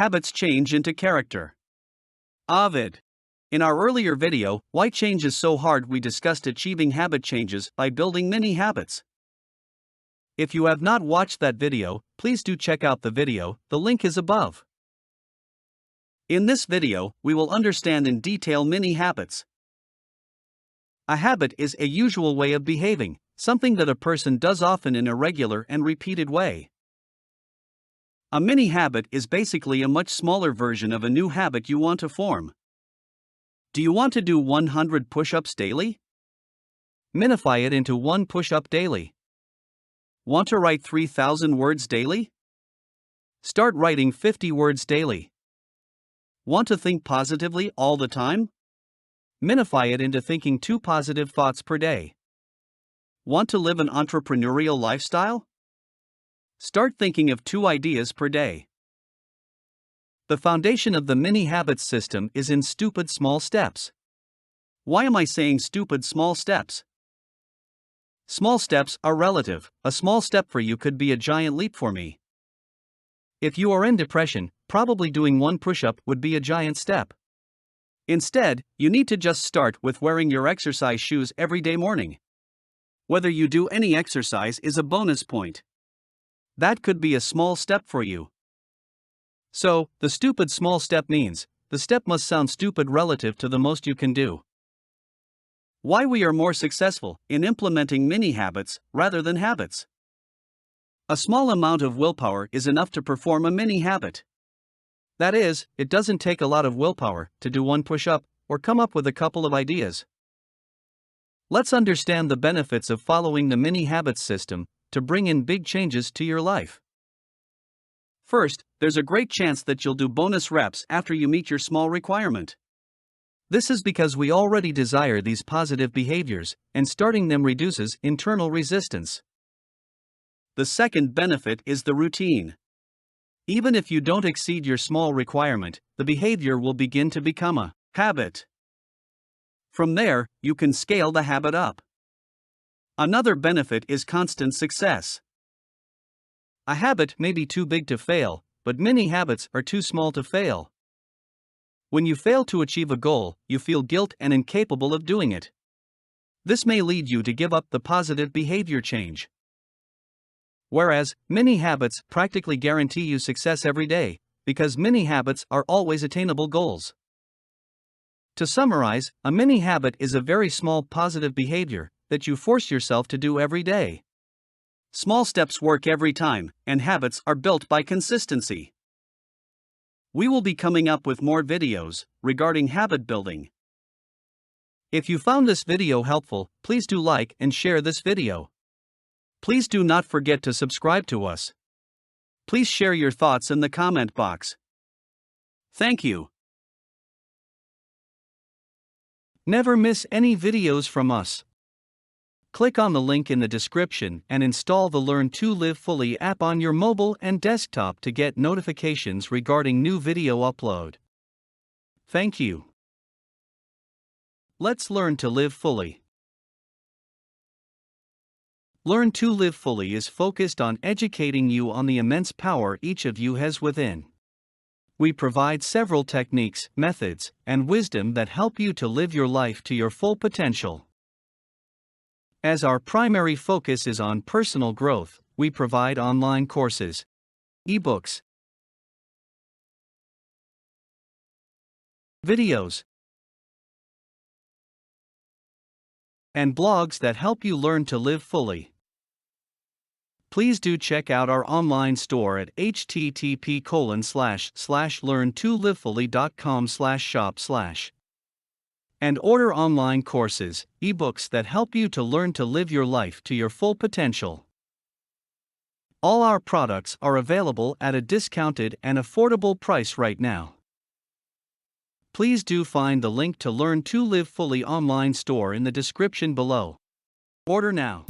Habits change into character. Ovid. In our earlier video, Why Change is So Hard, we discussed achieving habit changes by building mini habits. If you have not watched that video, please do check out the video, the link is above. In this video, we will understand in detail mini habits. A habit is a usual way of behaving, something that a person does often in a regular and repeated way. A mini habit is basically a much smaller version of a new habit you want to form. Do you want to do 100 push-ups daily? Minify it into 1 push-up daily. Want to write 3,000 words daily? Start writing 50 words daily. Want to think positively all the time? Minify it into thinking 2 positive thoughts per day. Want to live an entrepreneurial lifestyle? Start thinking of 2 ideas per day. The foundation of the mini habits system is in stupid small steps. Why am I saying stupid small steps? Small steps are relative. A small step for you could be a giant leap for me. If you are in depression, probably doing 1 push-up would be a giant step. Instead, you need to just start with wearing your exercise shoes every day morning. Whether you do any exercise is a bonus point. That could be a small step for you. So, the stupid small step means, the step must sound stupid relative to the most you can do. Why we are more successful in implementing mini habits rather than habits. A small amount of willpower is enough to perform a mini habit. That is, it doesn't take a lot of willpower to do 1 push-up or come up with a couple of ideas. Let's understand the benefits of following the mini habits system to bring in big changes to your life. First, there's a great chance that you'll do bonus reps after you meet your small requirement. This is because we already desire these positive behaviors, and starting them reduces internal resistance. The second benefit is the routine. Even if you don't exceed your small requirement, the behavior will begin to become a habit. From there, you can scale the habit up. Another benefit is constant success. A habit may be too big to fail, but many habits are too small to fail. When you fail to achieve a goal, you feel guilt and incapable of doing it. This may lead you to give up the positive behavior change. Whereas, mini habits practically guarantee you success every day, because mini habits are always attainable goals. To summarize, a mini habit is a very small positive behavior that you force yourself to do every day. Small steps work every time, and habits are built by consistency. We will be coming up with more videos regarding habit building. If you found this video helpful, please do like and share this video. Please do not forget to subscribe to us. Please share your thoughts in the comment box. Thank you. Never miss any videos from us. Click on the link in the description and install the Learn to Live Fully app on your mobile and desktop to get notifications regarding new video upload. Thank you. Let's learn to live fully. Learn to Live Fully is focused on educating you on the immense power each of you has within. We provide several techniques, methods, and wisdom that help you to live your life to your full potential. As our primary focus is on personal growth, we provide online courses, ebooks, videos, and blogs that help you learn to live fully. Please do check out our online store at http://learntolivefully.com/shop/ and order online courses, ebooks that help you to learn to live your life to your full potential. All our products are available at a discounted and affordable price right now. Please do find the link to Learn to Live Fully online store in the description below. Order now.